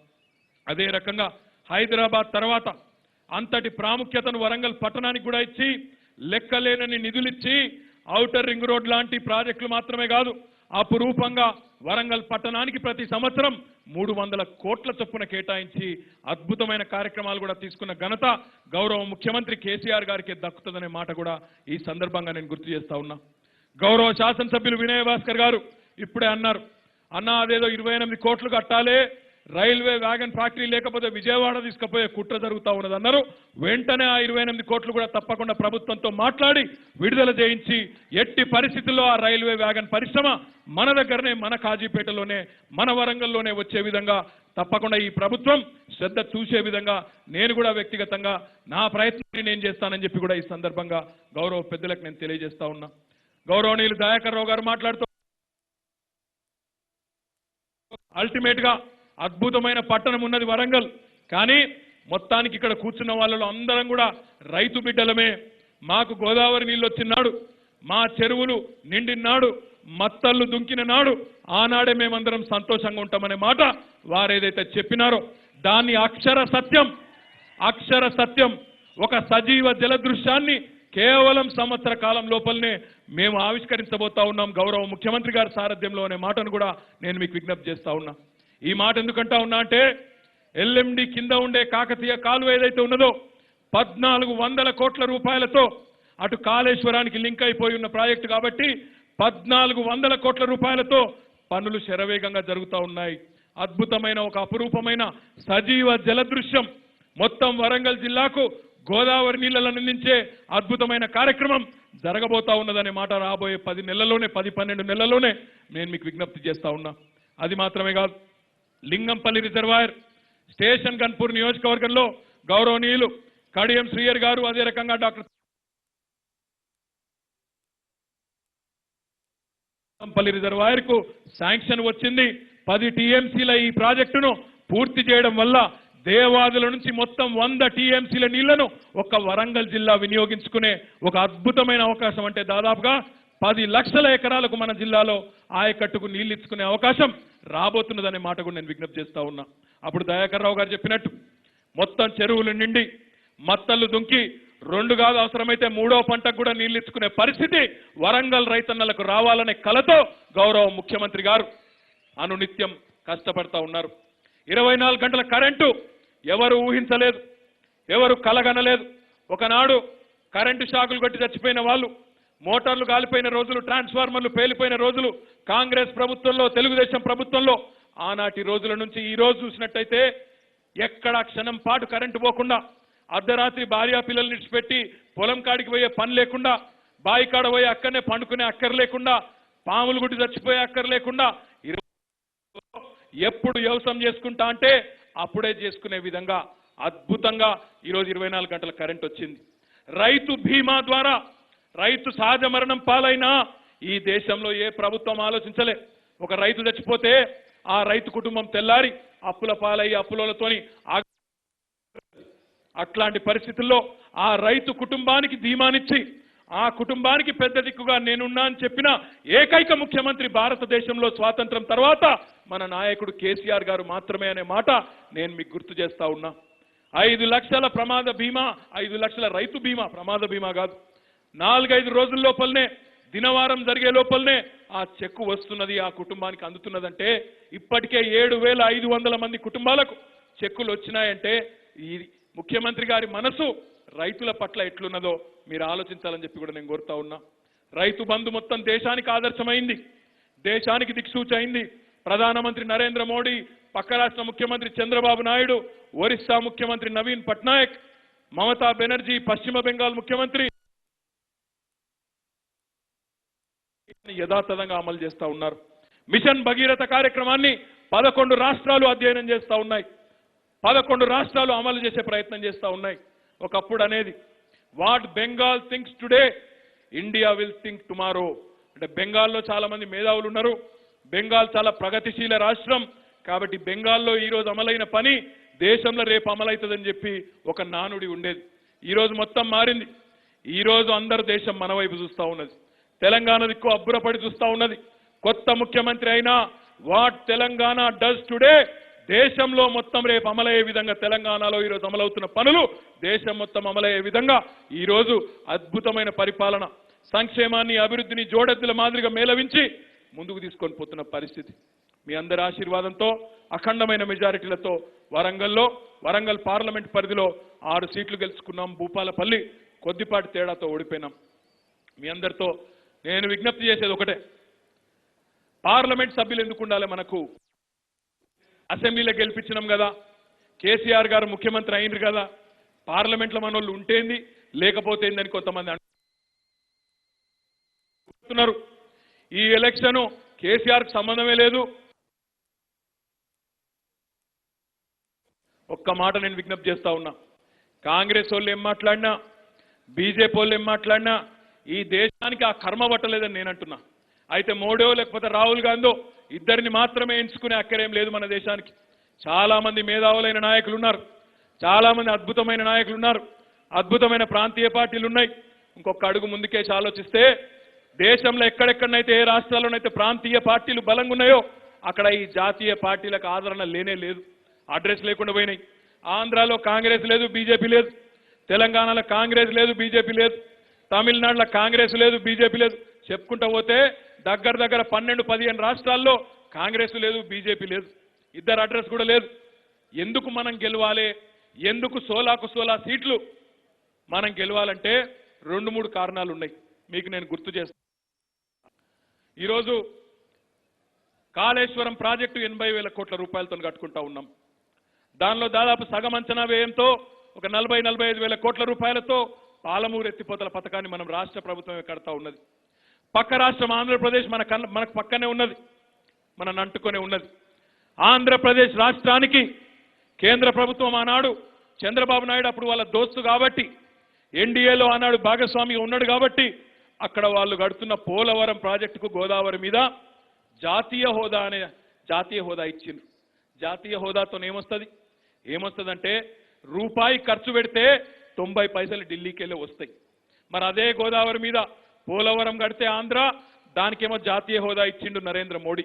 అదే రకంగా హైదరాబాద్ తర్వాత అంతటి ప్రాముఖ్యతను వరంగల్ పట్టణానికి కూడా ఇచ్చి, లెక్కలేనని నిధులిచ్చి, ఔటర్ రింగ్ రోడ్ లాంటి ప్రాజెక్టులు మాత్రమే కాదు, అపురూపంగా వరంగల్ పట్టణానికి ప్రతి సంవత్సరం 300 కోట్ల చొప్పున కేటాయించి అద్భుతమైన కార్యక్రమాలు కూడా తీసుకున్న ఘనత గౌరవ ముఖ్యమంత్రి కేసీఆర్ గారికి దక్కుతుందనే మాట కూడా ఈ సందర్భంగా నేను గుర్తు చేస్తా ఉన్నా. గౌరవ శాసనసభ్యులు వినయ భాస్కర్ గారు ఇప్పుడే అన్నారు, అన్నా అదేదో 28 కోట్లు కట్టాలి, రైల్వే వ్యాగన్ ఫ్యాక్టరీ లేకపోతే విజయవాడ తీసుకుపోయే కుట్ర జరుగుతూ ఉన్నది అన్నారు. వెంటనే ఆ 28 కోట్లు కూడా తప్పకుండా ప్రభుత్వంతో మాట్లాడి విడుదల చేయించి, ఎట్టి పరిస్థితుల్లో ఆ రైల్వే వ్యాగన్ పరిశ్రమ మన దగ్గరనే, మన కాజీపేటలోనే, మన వరంగల్లోనే వచ్చే విధంగా తప్పకుండా ఈ ప్రభుత్వం శ్రద్ధ చూసే విధంగా నేను కూడా వ్యక్తిగతంగా నా ప్రయత్నాన్ని నేను చేస్తానని చెప్పి కూడా ఈ సందర్భంగా గౌరవ పెద్దలకు నేను తెలియజేస్తా ఉన్నా. గౌరవనీయులు దయాకర్ రావు గారు మాట్లాడుతూ అల్టిమేట్ గా అద్భుతమైన పట్టణం ఉన్నది వరంగల్, కానీ మొత్తానికి ఇక్కడ కూర్చున్న వాళ్ళలో అందరం కూడా రైతు బిడ్డలమే. మాకు గోదావరి నీళ్ళు వచ్చినాడు, మా చెరువులు నిండినాడు, మత్తళ్ళు దుంకిన నాడు ఆనాడే మేమందరం సంతోషంగా ఉంటామనే మాట వారేదైతే చెప్పినారో దాన్ని అక్షర సత్యం ఒక సజీవ జల దృశ్యాన్ని కేవలం సంవత్సర కాలం లోపలనే మేము ఆవిష్కరించబోతా ఉన్నాం గౌరవ ముఖ్యమంత్రి గారి సారథ్యంలో అనే మాటను కూడా నేను మీకు విజ్ఞప్తి చేస్తా ఉన్నా. ఈ మాట ఎందుకంటా ఉన్నా అంటే, ఎల్ఎండి కింద ఉండే కాకతీయ కాలువ ఏదైతే ఉన్నదో 1400 కోట్ల రూపాయలతో అటు కాళేశ్వరానికి లింక్ అయిపోయి ఉన్న ప్రాజెక్టు కాబట్టి 1400 కోట్ల రూపాయలతో పనులు శరవేగంగా జరుగుతూ ఉన్నాయి. అద్భుతమైన ఒక అపురూపమైన సజీవ జలదృశ్యం మొత్తం వరంగల్ జిల్లాకు గోదావరి నీళ్లను అందించే అద్భుతమైన కార్యక్రమం జరగబోతా ఉన్నదనే మాట రాబోయే 10-12 నెలల్లోనే నేను మీకు విజ్ఞప్తి చేస్తా ఉన్నా. అది మాత్రమే కాదు, లింగంపల్లి రిజర్వాయర్ స్టేషన్ గన్పూర్ నియోజకవర్గంలో గౌరవనీయులు కడియం శ్రీహరి గారు, అదే రకంగా డాక్టర్ లింగంపల్లి రిజర్వాయర్ కు శాంక్షన్ వచ్చింది. 10 టీఎంసీల ఈ ప్రాజెక్టును పూర్తి చేయడం వల్ల దేవాదుల నుంచి మొత్తం 100 టీఎంసీల నీళ్లను ఒక్క వరంగల్ జిల్లా వినియోగించుకునే ఒక అద్భుతమైన అవకాశం, అంటే దాదాపుగా 10 లక్షల ఎకరాలకు మన జిల్లాలో ఆయకట్టుకు నీళ్లు ఇచ్చుకునే అవకాశం రాబోతున్నదనే మాట కూడా నేను విజ్ఞప్తి చేస్తా ఉన్నా. అప్పుడు దయాకర్ రావు గారు చెప్పినట్టు మొత్తం చెరువులు నిండి మత్తళ్ళు దుంకి 2 కాదు అవసరమైతే 3వ పంటకు కూడా నీళ్లు ఇచ్చుకునే పరిస్థితి వరంగల్ రైతన్నలకు రావాలనే కలతో గౌరవ ముఖ్యమంత్రి గారు అనునిత్యం కష్టపడతా ఉన్నారు. 24 గంటల కరెంటు ఎవరు ఊహించలేదు, ఎవరు కలగనలేదు. ఒకనాడు కరెంటు షాకులు కొట్టి చచ్చిపోయిన వాళ్ళు, మోటార్లు కాలిపోయిన రోజులు, ట్రాన్స్ఫార్మర్లు పేలిపోయిన రోజులు కాంగ్రెస్ ప్రభుత్వంలో, తెలుగుదేశం ప్రభుత్వంలో. ఆనాటి రోజుల నుంచి ఈ రోజు చూసినట్టయితే ఎక్కడ క్షణం పాటు కరెంటు పోకుండా, అర్ధరాత్రి భార్యా పిల్లల్ని విడిచిపెట్టి పొలం కాడికి పోయే పని లేకుండా, బావి కాడ పోయే అక్కడనే పండుకునే అక్కర లేకుండా, పాములు గుడ్డి చచ్చిపోయే అక్కర లేకుండా, ఎప్పుడు వ్యవసాయం చేసుకుంటా అంటే అప్పుడే చేసుకునే విధంగా అద్భుతంగా ఈరోజు 24 గంటల కరెంట్ వచ్చింది. రైతు బీమా ద్వారా రైతు సహజ మరణం పాలైనా ఈ దేశంలో ఏ ప్రభుత్వం ఆలోచించలే. ఒక రైతు చచ్చిపోతే ఆ రైతు కుటుంబం తెల్లారి అప్పుల పాలయ్యి అప్పులతోని అట్లాంటి పరిస్థితుల్లో ఆ రైతు కుటుంబానికి ధీమానిచ్చి ఆ కుటుంబానికి పెద్ద దిక్కుగా నేనున్నా అని చెప్పిన ఏకైక ముఖ్యమంత్రి భారతదేశంలో స్వాతంత్రం తర్వాత మన నాయకుడు కేసీఆర్ గారు మాత్రమే అనే మాట నేను మీకు గుర్తు చేస్తా ఉన్నా. 5 లక్షల ప్రమాద బీమా, 5 లక్షల రైతు బీమా, ప్రమాద బీమా కాదు. 4-5 రోజుల లోపలనే, దినవారం జరిగే లోపలనే ఆ చెక్కు వస్తున్నది, ఆ కుటుంబానికి అందుతున్నదంటే ఇప్పటికే 7,500 మంది కుటుంబాలకు చెక్కులు వచ్చినాయంటే ఈ ముఖ్యమంత్రి గారి మనసు రైతుల పట్ల ఎట్లున్నదో మీరు ఆలోచించాలని చెప్పి కూడా నేను కోరుతా ఉన్నా. రైతు బంధు మొత్తం దేశానికి ఆదర్శమైంది, దేశానికి దిక్సూచి అయింది. ప్రధానమంత్రి నరేంద్ర మోడీ, పక్క రాష్ట్ర ముఖ్యమంత్రి చంద్రబాబు నాయుడు, ఒరిస్సా ముఖ్యమంత్రి నవీన్ పట్నాయక్, మమతా బెనర్జీ పశ్చిమ బెంగాల్ ముఖ్యమంత్రి యథాతథంగా అమలు చేస్తా ఉన్నారు. మిషన్ భగీరథ కార్యక్రమాన్ని 11 రాష్ట్రాలు అధ్యయనం చేస్తా ఉన్నాయి, 11 రాష్ట్రాలు అమలు చేసే ప్రయత్నం చేస్తా ఉన్నాయి. ఒకప్పుడు అనేది what Bengal thinks today India will think tomorrow. అంటే బెంగాల్లో చాలా మంది మేధావులు ఉన్నారు, బెంగాల్ చాలా ప్రగతిశీల రాష్ట్రం కాబట్టి బెంగాల్లో ఈరోజు అమలైన పని దేశంలో రేపు అమలవుతుందని చెప్పి ఒక నానుడి ఉండేది. ఈరోజు మొత్తం మారింది. ఈరోజు అందరు దేశం మన వైపు చూస్తూ ఉన్నది, తెలంగాణ దిక్కు అబ్బురపడి చూస్తూ ఉన్నది. కొత్త ముఖ్యమంత్రి అయినా వాట్ తెలంగాణ డస్ టుడే దేశంలో మొత్తం రేపు అమలయ్యే విధంగా, తెలంగాణలో ఈరోజు అమలవుతున్న పనులు దేశం మొత్తం అమలయ్యే విధంగా ఈరోజు అద్భుతమైన పరిపాలన, సంక్షేమాన్ని, అభివృద్ధిని జోడెద్దుల మాదిరిగా మేళవించి ముందుకు తీసుకొని పోతున్న పరిస్థితి. మీ అందరి ఆశీర్వాదంతో అఖండమైన మెజారిటీలతో వరంగల్ పార్లమెంట్ పరిధిలో 6 సీట్లు గెలుచుకున్నాం. భూపాలపల్లి కొద్దిపాటి తేడాతో ఓడిపోయినాం. మీ అందరితో నేను విజ్ఞప్తి చేసేది ఒకటే, పార్లమెంట్ సభ్యులు ఎందుకు ఉండాలి మనకు? అసెంబ్లీలో గెలిపించినాం కదా, కేసీఆర్ గారు ముఖ్యమంత్రి అయినరు కదా, పార్లమెంట్లో మన వాళ్ళు ఉంటేంది లేకపోతే ఏందని కొంతమంది అంటున్నారు. ఈ ఎలక్షన్ కేసీఆర్కి సంబంధమే లేదు. ఒక్క మాట నేను విజ్ఞప్తి చేస్తా ఉన్నా, కాంగ్రెస్ వాళ్ళు ఏం మాట్లాడినా, బీజేపీ వాళ్ళు ఏం మాట్లాడినా ఈ దేశానికి ఆ కర్మ పట్టలేదని నేను అంటున్నా. అయితే మోడీ లేకపోతే రాహుల్ గాంధీ ఇద్దరిని మాత్రమే ఎంచుకునే అక్కరేం లేదు మన దేశానికి. చాలా మంది మేధావులైన నాయకులు ఉన్నారు, చాలా మంది అద్భుతమైన నాయకులు ఉన్నారు, అద్భుతమైన ప్రాంతీయ పార్టీలు ఉన్నాయి. ఇంకొక అడుగు ముందుకేసి ఆలోచిస్తే దేశంలో ఎక్కడెక్కడనైతే, ఏ రాష్ట్రాల్లోనైతే ప్రాంతీయ పార్టీలు బలంగా ఉన్నాయో అక్కడ ఈ జాతీయ పార్టీలకు ఆదరణ లేనే లేదు, అడ్రస్ లేకుండా పోయినాయి. ఆంధ్రాలో కాంగ్రెస్ లేదు, బీజేపీ లేదు, తెలంగాణలో కాంగ్రెస్ లేదు, బీజేపీ లేదు, తమిళనాడులో కాంగ్రెస్ లేదు, బీజేపీ లేదు. చెప్పుకుంటూ పోతే దగ్గర 12-15 రాష్ట్రాల్లో కాంగ్రెస్ లేదు, బీజేపీ లేదు, ఇద్దరు అడ్రస్ కూడా లేదు. ఎందుకు మనం గెలవాలి? ఎందుకు 16 సీట్లు మనం గెలవాలంటే 2-3 కారణాలు ఉన్నాయి. మీకు నేను గుర్తు చేస్తాను. ఈరోజు కాళేశ్వరం ప్రాజెక్టు 80,000 కోట్ల రూపాయలతో కట్టుకుంటా ఉన్నాం. దానిలో దాదాపు సగం అంచనా వ్యయంతో ఒక 40-45 వేల కోట్ల రూపాయలతో పాలమూరు ఎత్తిపోతల పథకాన్ని మనం రాష్ట్ర ప్రభుత్వమే కడతా ఉన్నది. పక్క రాష్ట్రం ఆంధ్రప్రదేశ్ మనకు పక్కనే ఉన్నది, మనని అంటుకొనే ఉన్నది. ఆంధ్రప్రదేశ్ రాష్ట్రానికి కేంద్ర ప్రభుత్వం ఆనాడు చంద్రబాబు నాయుడు అప్పుడు వాళ్ళ దోస్తు కాబట్టి, ఎన్డీఏలో ఆనాడు భాగస్వామిగా ఉన్నాడు కాబట్టి అక్కడ వాళ్ళు కడుతున్న పోలవరం ప్రాజెక్టుకు గోదావరి మీద జాతీయ హోదా ఇచ్చిండ్రు. జాతీయ హోదాతో ఏమొస్తుందంటే రూపాయి ఖర్చు పెడితే 90 పైసలు ఢిల్లీకి వెళ్ళి వస్తాయి. మరి అదే గోదావరి మీద పోలవరం కడితే ఆంధ్ర, దానికేమో జాతీయ హోదా ఇచ్చిండు నరేంద్ర మోడీ.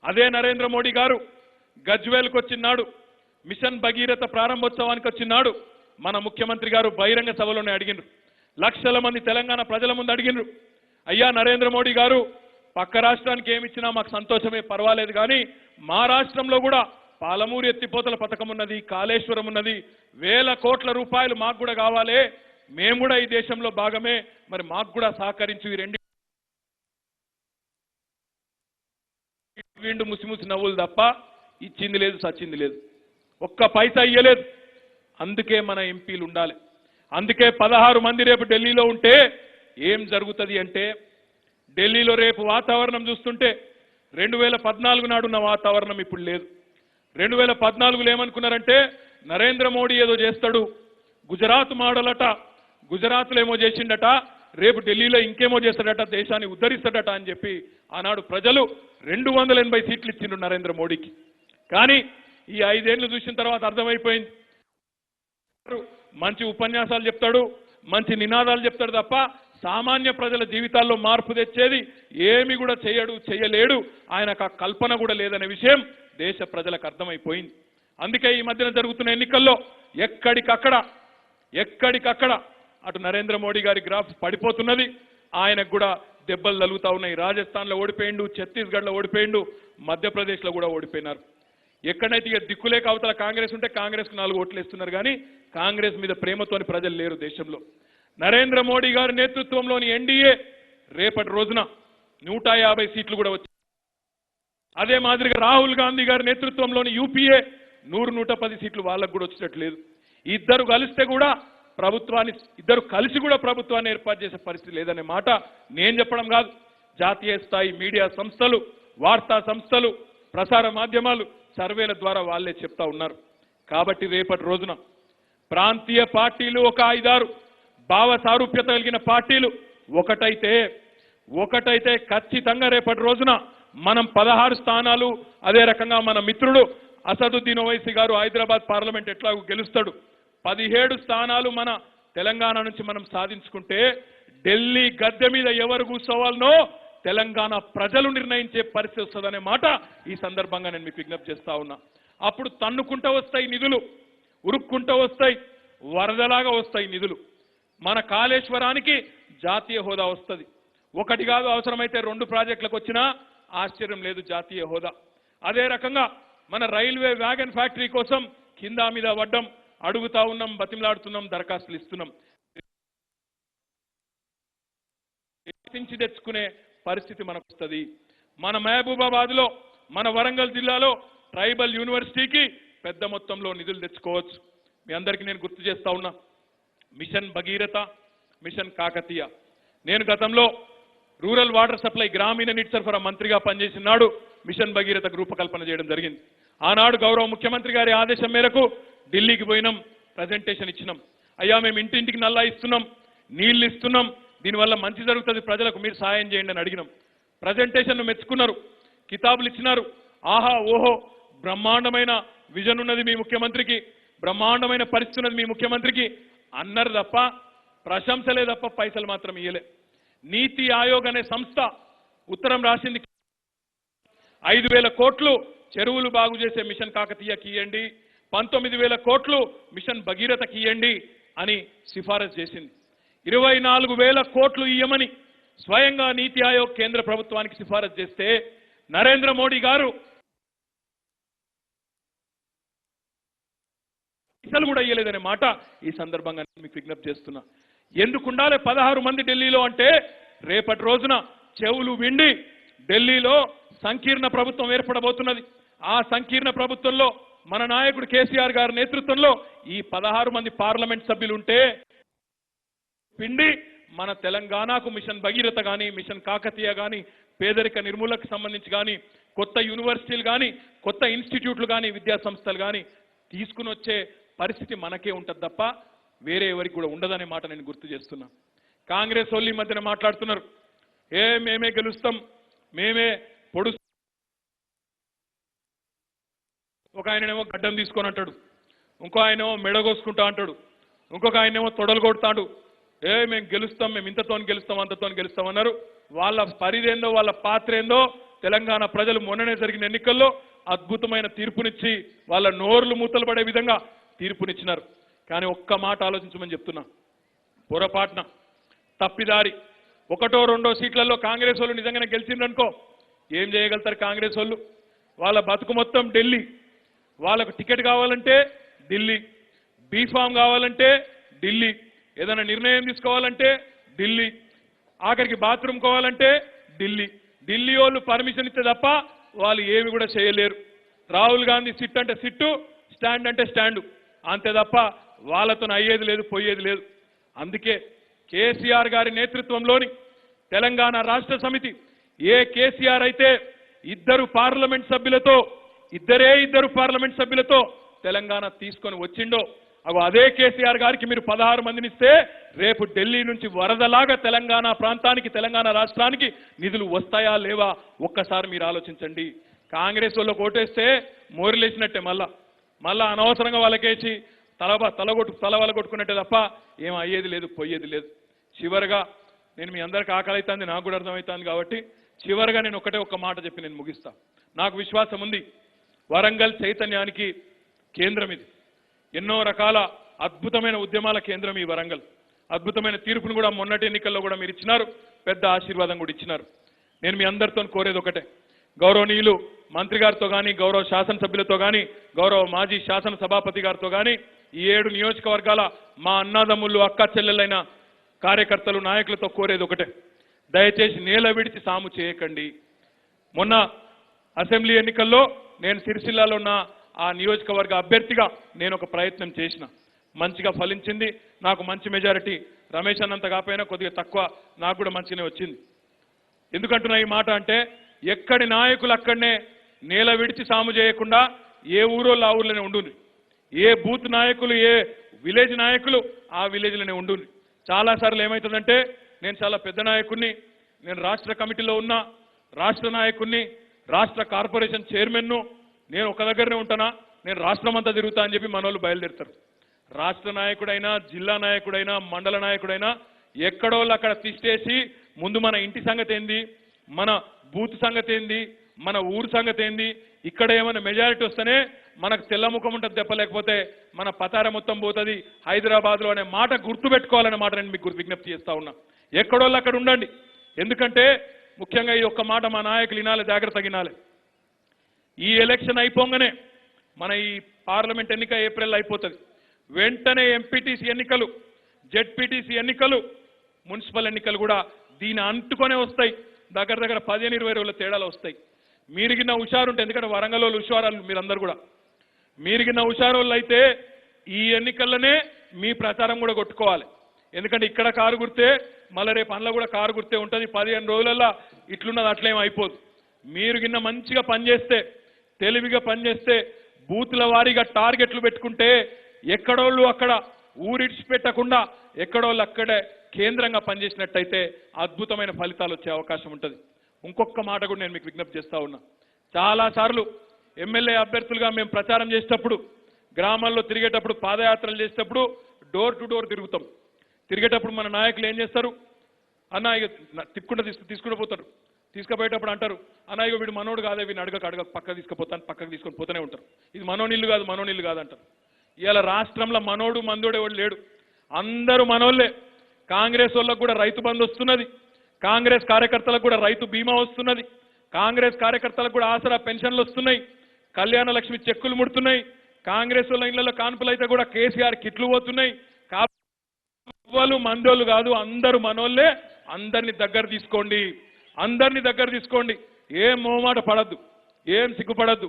అదే నరేంద్ర మోడీ గారు గజ్వేల్కి వచ్చినాడు, మిషన్ భగీరథ ప్రారంభోత్సవానికి వచ్చినాడు. మన ముఖ్యమంత్రి గారు బహిరంగ సభలోనే అడిగినారు, లక్షల మంది తెలంగాణ ప్రజల ముందు అడిగినారు, అయ్యా నరేంద్ర మోడీ గారు పక్క రాష్ట్రానికి ఏమి ఇచ్చినా మాకు సంతోషమే, పర్వాలేదు. కానీ మా రాష్ట్రంలో కూడా పాలమూరు ఎత్తిపోతల పథకం ఉన్నది, కాళేశ్వరం ఉన్నది, వేల కోట్ల రూపాయలు మాకు కూడా కావాలి, మేము కూడా ఈ దేశంలో భాగమే, మరి మాకు కూడా సహకరించు. ఈ రెండు వీండు ముసిముసి నవ్వులు తప్ప ఇచ్చింది లేదు, సచ్చింది లేదు, ఒక్క పైసా ఇయ్యలేదు. అందుకే మన ఎంపీలు ఉండాలి. అందుకే 16 మంది రేపు ఢిల్లీలో ఉంటే ఏం జరుగుతుంది అంటే, ఢిల్లీలో రేపు వాతావరణం చూస్తుంటే 2014 నాడున్న వాతావరణం ఇప్పుడు లేదు. 2014లో ఏమనుకున్నారంటే నరేంద్ర మోడీ ఏదో చేస్తాడు, గుజరాత్ మోడలట, గుజరాత్లో ఏమో చేసిండట, రేపు ఢిల్లీలో ఇంకేమో చేస్తాడట, దేశాన్ని ఉద్ధరిస్తాడట అని చెప్పి ఆనాడు ప్రజలు 280 సీట్లు ఇచ్చిండ్రు నరేంద్ర మోడీకి. కానీ ఈ 5 ఏళ్లు చూసిన తర్వాత అర్థమైపోయింది, మంచి ఉపన్యాసాలు చెప్తాడు, మంచి నినాదాలు చెప్తాడు తప్ప సామాన్య ప్రజల జీవితాల్లో మార్పు తెచ్చేది ఏమి కూడా చేయలేడు, ఆయనకు ఆ కల్పన కూడా లేదనే విషయం దేశ ప్రజలకు అర్థమైపోయింది. అందుకే ఈ మధ్యన జరుగుతున్న ఎన్నికల్లో ఎక్కడికక్కడ అటు నరేంద్ర మోడీ గారి గ్రాఫ్ పడిపోతున్నది, ఆయనకు కూడా దెబ్బలు తగులుతా ఉన్నాయి. రాజస్థాన్లో ఓడిపోయిండు, ఛత్తీస్గఢ్లో ఓడిపోయిండు, మధ్యప్రదేశ్లో కూడా ఓడిపోయినారు. ఎక్కడైతే ఇక దిక్కులేక అవతల కాంగ్రెస్ ఉంటే కాంగ్రెస్కు 4 ఓట్లు ఇస్తున్నారు, కానీ కాంగ్రెస్ మీద ప్రేమతోని ప్రజలు లేరు దేశంలో. నరేంద్ర మోడీ గారి నేతృత్వంలోని ఎన్డీఏ రేపటి రోజున 150 సీట్లు కూడా వచ్చాయి. అదే మాదిరిగా రాహుల్ గాంధీ గారి నేతృత్వంలోని యూపీఏ 100-110 సీట్లు వాళ్ళకు కూడా వచ్చేటట్లేదు. ఇద్దరు కలిసి కూడా ప్రభుత్వాన్ని ఏర్పాటు చేసే పరిస్థితి లేదనే మాట నేను చెప్పడం కాదు, జాతీయ స్థాయి మీడియా సంస్థలు, వార్తా సంస్థలు, ప్రసార మాధ్యమాలు సర్వేల ద్వారా వాళ్ళే చెప్తా ఉన్నారు. కాబట్టి రేపటి రోజున ప్రాంతీయ పార్టీలు ఒక 5-6 భావ సారూప్యత కలిగిన పార్టీలు ఒకటైతే ఖచ్చితంగా రేపటి రోజున మనం 16 స్థానాలు, అదే రకంగా మన మిత్రుడు అసదుద్దీన్ ఓవైసీ గారు హైదరాబాద్ పార్లమెంట్ ఎట్లాగూ గెలుస్తాడు, 17 స్థానాలు మన తెలంగాణ నుంచి మనం సాధించుకుంటే ఢిల్లీ గద్దె మీద ఎవరు కూర్చోవాలనో తెలంగాణ ప్రజలు నిర్ణయించే పరిస్థితి వస్తుందనే మాట ఈ సందర్భంగా నేను మీకు విజ్ఞప్తి చేస్తా ఉన్నా. అప్పుడు తన్నుకుంటూ వస్తాయి నిధులు, ఉరుక్కుంటూ వస్తాయి, వరదలాగా వస్తాయి నిధులు. మన కాళేశ్వరానికి జాతీయ హోదా వస్తుంది, ఒకటి కాదు అవసరమైతే 2 ప్రాజెక్టులకు వచ్చినా ఆశ్చర్యం లేదు జాతీయ హోదా. అదే రకంగా మన రైల్వే వ్యాగన్ ఫ్యాక్టరీ కోసం కింద మీద వడ్డం అడుగుతా ఉన్నాం, బతిమలాడుతున్నాం, దరఖాస్తులు ఇస్తున్నాం. తెచ్చుకునే పరిస్థితి మనకు వస్తుంది. మన మహబూబాబాద్లో, మన వరంగల్ జిల్లాలో ట్రైబల్ యూనివర్సిటీకి పెద్ద మొత్తంలో నిధులు తెచ్చుకోవచ్చు. మీ అందరికీ నేను గుర్తు చేస్తా ఉన్నా, మిషన్ భగీరథ, మిషన్ కాకతీయ. నేను గతంలో రూరల్ వాటర్ సప్లై, గ్రామీణ నీటి సరఫరా మంత్రిగా పనిచేసిన నాడు మిషన్ భగీరథకు రూపకల్పన చేయడం జరిగింది. ఆనాడు గౌరవ ముఖ్యమంత్రి గారి ఆదేశం మేరకు ఢిల్లీకి పోయినాం, ప్రజెంటేషన్ ఇచ్చినాం. అయ్యా మేము ఇంటింటికి నల్లా ఇస్తున్నాం, నీళ్లు ఇస్తున్నాం, దీనివల్ల మంచి జరుగుతుంది ప్రజలకు, మీరు సాయం చేయండి అని అడిగినాం. ప్రజెంటేషన్ను మెచ్చుకున్నారు, కితాబులు ఇచ్చినారు. ఆహా ఓహో, బ్రహ్మాండమైన విజన్ ఉన్నది మీ ముఖ్యమంత్రికి, బ్రహ్మాండమైన పరిస్థితి ఉన్నది మీ ముఖ్యమంత్రికి అన్నారు తప్ప ప్రశంసలే తప్ప పైసలు మాత్రం ఇయ్యలే. నీతి ఆయోగ్ అనే సంస్థ ఉత్తరం రాసింది, 5,000 కోట్లు చెరువులు బాగు చేసే మిషన్ కాకతీయకి ఇవ్వండి, 19,000 కోట్లు మిషన్ భగీరథకి ఇవ్వండి అని సిఫారసు చేసింది. 24,000 కోట్లు ఇయ్యమని స్వయంగా నీతి ఆయోగ్ కేంద్ర ప్రభుత్వానికి సిఫారసు చేస్తే నరేంద్ర మోడీ గారు పైసలు కూడా ఇయ్యలేదనే మాట ఈ సందర్భంగా మీకు విజ్ఞప్తి చేస్తున్నా. ఎందుకు ఉండాలి 16 మంది ఢిల్లీలో అంటే, రేపటి రోజున చెవులు విండి ఢిల్లీలో సంకీర్ణ ప్రభుత్వం ఏర్పడబోతున్నది. ఆ సంకీర్ణ ప్రభుత్వంలో మన నాయకుడు కేసీఆర్ గారి నేతృత్వంలో ఈ 16 మంది పార్లమెంట్ సభ్యులు ఉంటే పిండి మన తెలంగాణకు మిషన్ భగీరథ కానీ, మిషన్ కాకతీయ కానీ, పేదరిక నిర్మూలనకు సంబంధించి కానీ, కొత్త యూనివర్సిటీలు కానీ, కొత్త ఇన్స్టిట్యూట్లు కానీ, విద్యా సంస్థలు కానీ తీసుకుని వచ్చే పరిస్థితి మనకే ఉంటుంది తప్ప వేరే ఎవరికి కూడా ఉండదనే మాట నేను గుర్తు చేస్తున్నా. కాంగ్రెస్ వాళ్ళు ఈ మధ్యన మాట్లాడుతున్నారు, మేమే గెలుస్తాం, మేమే పొడు. ఒక ఆయనేమో గడ్డం తీసుకొని అంటాడు, ఇంకో ఆయనేమో మెడగోసుకుంటా అంటాడు, ఇంకొక ఆయనేమో తొడలు కొడతాడు. మేము గెలుస్తాం, మేము ఇంతతో గెలుస్తాం, అంతతో గెలుస్తాం అన్నారు. వాళ్ళ పరిధేందో, వాళ్ళ పాత్ర ఏందో తెలంగాణ ప్రజలు మొన్ననే జరిగిన ఎన్నికల్లో అద్భుతమైన తీర్పునిచ్చి వాళ్ళ నోర్లు మూతలు పడే విధంగా తీర్పునిచ్చినారు. కానీ ఒక్క మాట ఆలోచించమని చెప్తున్నా, పొరపాటున తప్పిదారి ఒకటో రెండో సీట్లలో కాంగ్రెస్ వాళ్ళు నిజంగానే గెలిచిండ్రనుకో ఏం చేయగలుగుతారు కాంగ్రెస్ వాళ్ళు? వాళ్ళ బతుకు మొత్తం ఢిల్లీ. వాళ్ళకు టికెట్ కావాలంటే ఢిల్లీ, బీఫామ్ కావాలంటే ఢిల్లీ, ఏదైనా నిర్ణయం తీసుకోవాలంటే ఢిల్లీ, ఆఖరికి బాత్రూమ్ కావాలంటే ఢిల్లీ. ఢిల్లీ వాళ్ళు పర్మిషన్ ఇస్తే తప్ప వాళ్ళు ఏమి కూడా చేయలేరు. రాహుల్ గాంధీ సిట్ అంటే సిట్టు, స్టాండ్ అంటే స్టాండు, అంతే తప్ప వాళ్ళతో అయ్యేది లేదు, పోయేది లేదు. అందుకే కేసీఆర్ గారి నేతృత్వంలోని తెలంగాణ రాష్ట్ర సమితి ఏ కేసీఆర్ అయితే ఇద్దరు పార్లమెంట్ సభ్యులతో తెలంగాణ తీసుకొని వచ్చిండో అదే కేసీఆర్ గారికి మీరు 16 మందినిస్తే రేపు ఢిల్లీ నుంచి వరదలాగా తెలంగాణ ప్రాంతానికి, తెలంగాణ రాష్ట్రానికి నిధులు వస్తాయా లేవా ఒక్కసారి మీరు ఆలోచించండి. కాంగ్రెస్ వాళ్ళకు ఓటేస్తే మోరిలేసినట్టే మళ్ళా అనవసరంగా వాళ్ళకేసి తల కొట్టుకున్నట్టే తప్ప ఏం అయ్యేది లేదు, పోయేది లేదు. చివరిగా నేను మీ అందరికి ఆకలి అవుతుంది, నాకు కూడా అర్థమవుతుంది కాబట్టి చివరిగా నేను ఒక్క మాట చెప్పి నేను ముగిస్తా. నాకు విశ్వాసం ఉంది, వరంగల్ చైతన్యానికి కేంద్రం ఇది. ఎన్నో రకాల అద్భుతమైన ఉద్యమాల కేంద్రం ఈ వరంగల్. అద్భుతమైన తీర్పును కూడా మొన్నటి ఎన్నికల్లో కూడా మీరు ఇచ్చినారు, పెద్ద ఆశీర్వాదం కూడా ఇచ్చినారు. నేను మీ అందరితో కోరేది ఒకటే, గౌరవనీయులు మంత్రి గారితో కానీ, గౌరవ శాసనసభ్యులతో కానీ, గౌరవ మాజీ శాసన సభాపతి గారితో కానీ, ఈ 7 నియోజకవర్గాల మా అన్నదమ్ముళ్ళు, అక్క చెల్లెలైన కార్యకర్తలు, నాయకులతో కోరేది ఒకటే, దయచేసి నేల విడిచి సాము చేయకండి. మొన్న అసెంబ్లీ ఎన్నికల్లో నేను సిరిసిల్లాలో ఉన్న ఆ నియోజకవర్గ అభ్యర్థిగా నేను ఒక ప్రయత్నం చేసిన, మంచిగా ఫలించింది. నాకు మంచి మెజారిటీ, రమేష్ అన్నంత కాకపోయినా కొద్దిగా తక్కువ, నాకు కూడా మంచిగానే వచ్చింది. ఎందుకంటున్నా ఈ మాట అంటే, ఎక్కడి నాయకులు అక్కడనే నేల విడిచి సాము చేయకుండా ఏ ఊరోళ్ళు ఆ ఊర్లోనే ఉండుంది, ఏ బూత్ నాయకులు, ఏ విలేజ్ నాయకులు ఆ విలేజ్లోనే ఉండుంది. చాలాసార్లు ఏమవుతుందంటే, నేను చాలా పెద్ద నాయకుడిని, నేను రాష్ట్ర కమిటీలో ఉన్న రాష్ట్ర నాయకుడిని, రాష్ట్ర కార్పొరేషన్ చైర్మన్ను, నేను ఒక దగ్గరనే ఉంటానా, నేను రాష్ట్రం అంతా తిరుగుతా అని చెప్పి మనోళ్ళు బయలుదేరుతారు. రాష్ట్ర నాయకుడైనా, జిల్లా నాయకుడైనా, మండల నాయకుడైనా ఎక్కడోళ్ళు అక్కడ తిష్టేసి ముందు మన ఇంటి సంగతి ఏంది, మన బూత్ సంగతి ఏంది, మన ఊరు సంగతి ఏంది, ఇక్కడ ఏమైనా మెజారిటీ వస్తేనే మనకు తెల్లముఖం ఉంటుంది తప్ప, లేకపోతే మన పతార మొత్తం పోతుంది హైదరాబాద్లో అనే మాట గుర్తుపెట్టుకోవాలనే మాట నేను మీకు విజ్ఞప్తి చేస్తా ఉన్నా. ఎక్కడోళ్ళు అక్కడ ఉండండి. ఎందుకంటే ముఖ్యంగా ఈ ఒక్క మాట మా నాయకులు వినాలి, జాగ్రత్తగా వినాలి. ఈ ఎలక్షన్ అయిపోగానే మన ఈ పార్లమెంట్ ఎన్నిక ఏప్రిల్ అయిపోతుంది, వెంటనే ఎంపీటీసీ ఎన్నికలు, జెడ్పీటీసీ ఎన్నికలు, మున్సిపల్ ఎన్నికలు కూడా దీని అంటుకొనే వస్తాయి. దగ్గర 15-20 రోజుల తేడాలు వస్తాయి. మీరిగిన హుషారుంటే, ఎందుకంటే వరంగల్ వాళ్ళు హుషారాలు మీరందరూ కూడా, మీరిగిన హుషారోళ్ళు అయితే ఈ ఎన్నికల్లోనే మీ ప్రచారం కూడా కొట్టుకోవాలి. ఎందుకంటే ఇక్కడ కారు గుర్తే, మళ్ళీ రేపు అందులో కూడా కారు గుర్తే ఉంటుంది. 15 రోజులలో ఇట్లున్నది అట్లేం అయిపోదు. మీరు గిన్న మంచిగా పనిచేస్తే, తెలివిగా పనిచేస్తే, బూతుల వారీగా టార్గెట్లు పెట్టుకుంటే, ఎక్కడోళ్ళు అక్కడ ఊరిడిచిపెట్టకుండా ఎక్కడోళ్ళు అక్కడే కేంద్రంగా పనిచేసినట్టయితే అద్భుతమైన ఫలితాలు వచ్చే అవకాశం ఉంటుంది. ఇంకొక మాట కూడా నేను మీకు విజ్ఞప్తి చేస్తా ఉన్నా. చాలాసార్లు ఎమ్మెల్యే అభ్యర్థులుగా మేము ప్రచారం చేసేటప్పుడు, గ్రామాల్లో తిరిగేటప్పుడు, పాదయాత్రలు చేసేటప్పుడు డోర్ టు డోర్ తిరుగుతాం. తిరిగేటప్పుడు మన నాయకులు ఏం చేస్తారు, అన్న ఇక తీసుకుంటూ పోతారు. తీసుకుపోయేటప్పుడు అంటారు, అన్న ఇక వీడు మనోడు కాదే, వీడిని అడగక పక్కకు తీసుకొని పోతూనే ఉంటారు. ఇది మనోనిల్లు కాదు అంటారు. ఇవాళ రాష్ట్రంలో మనోడు మందోడు ఎవడు లేడు, అందరూ మనోళ్ళే. కాంగ్రెస్ వాళ్ళకు కూడా రైతు బంధు వస్తున్నది, కాంగ్రెస్ కార్యకర్తలకు కూడా రైతు బీమా వస్తున్నది, కాంగ్రెస్ కార్యకర్తలకు కూడా ఆసరా పెన్షన్లు వస్తున్నాయి, కళ్యాణ లక్ష్మి చెక్కులు ముడుతున్నాయి, కాంగ్రెస్ వాళ్ళ ఇళ్లలో కాన్పులు అయితే కూడా కేసీఆర్ కిట్లు పోతున్నాయి. వాళ్ళు మందోళ్ళు కాదు, అందరూ మనోళ్ళే. అందరినీ దగ్గర తీసుకోండి. ఏం మోమాట పడద్దు, ఏం సిగ్గుపడద్దు.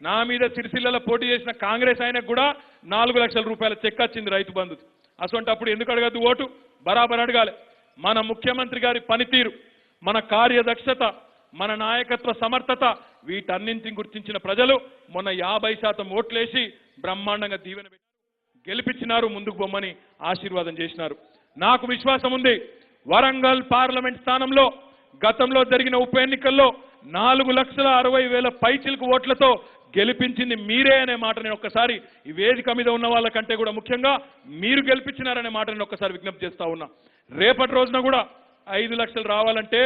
నా మీద సిరిసిల్లలో పోటీ చేసిన కాంగ్రెస్ ఆయనకు కూడా 4 లక్షల రూపాయల చెక్ వచ్చింది రైతు బంధు. అసొంటప్పుడు ఎందుకు అడగద్దు ఓటు? బరాబర్ అడగాలి. మన ముఖ్యమంత్రి గారి పనితీరు, మన కార్యదక్షత, మన నాయకత్వ సమర్థత, వీటన్నింటిని గుర్తించిన ప్రజలు మొన్న 50% ఓట్లేసి బ్రహ్మాండంగా దీవెన పెట్టి గెలిపించినారు, ముందుకు బొమ్మని ఆశీర్వాదం చేసినారు. నాకు విశ్వాసం ఉంది, వరంగల్ పార్లమెంట్ స్థానంలో గతంలో జరిగిన ఉప ఎన్నికల్లో 4,60,000 పైచిలకు ఓట్లతో గెలిపించింది మీరే అనే మాట నేను ఒక్కసారి ఈ వేదిక మీద ఉన్న వాళ్ళకంటే కూడా ముఖ్యంగా మీరు గెలిపించినారనే మాట నేను ఒక్కసారి విజ్ఞప్తి చేస్తా ఉన్నా. రేపటి రోజున కూడా 5 లక్షలు రావాలంటే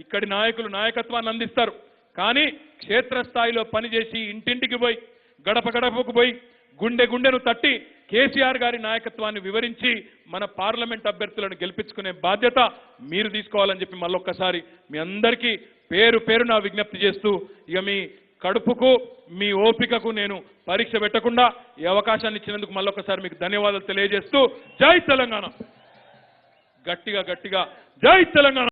ఇక్కడి నాయకులు నాయకత్వాన్ని అందిస్తారు. కానీ క్షేత్రస్థాయిలో పనిచేసి, ఇంటింటికి పోయి, గడపకు పోయి, గుండెను తట్టి కేసీఆర్ గారి నాయకత్వాన్ని వివరించి మన పార్లమెంట్ అభ్యర్థులను గెలిపించుకునే బాధ్యత మీరు తీసుకోవాలని చెప్పి మళ్ళొక్కసారి మీ అందరికీ పేరు పేరున విజ్ఞప్తి చేస్తూ ఇక మీ కడుపుకు మీ ఓపికకు నేను పరీక్ష పెట్టకుండా ఈ అవకాశాన్ని ఇచ్చినందుకు మళ్ళొక్కసారి మీకు ధన్యవాదాలు తెలియజేస్తూ జై తెలంగాణ, గట్టిగా గట్టిగా జై తెలంగాణ.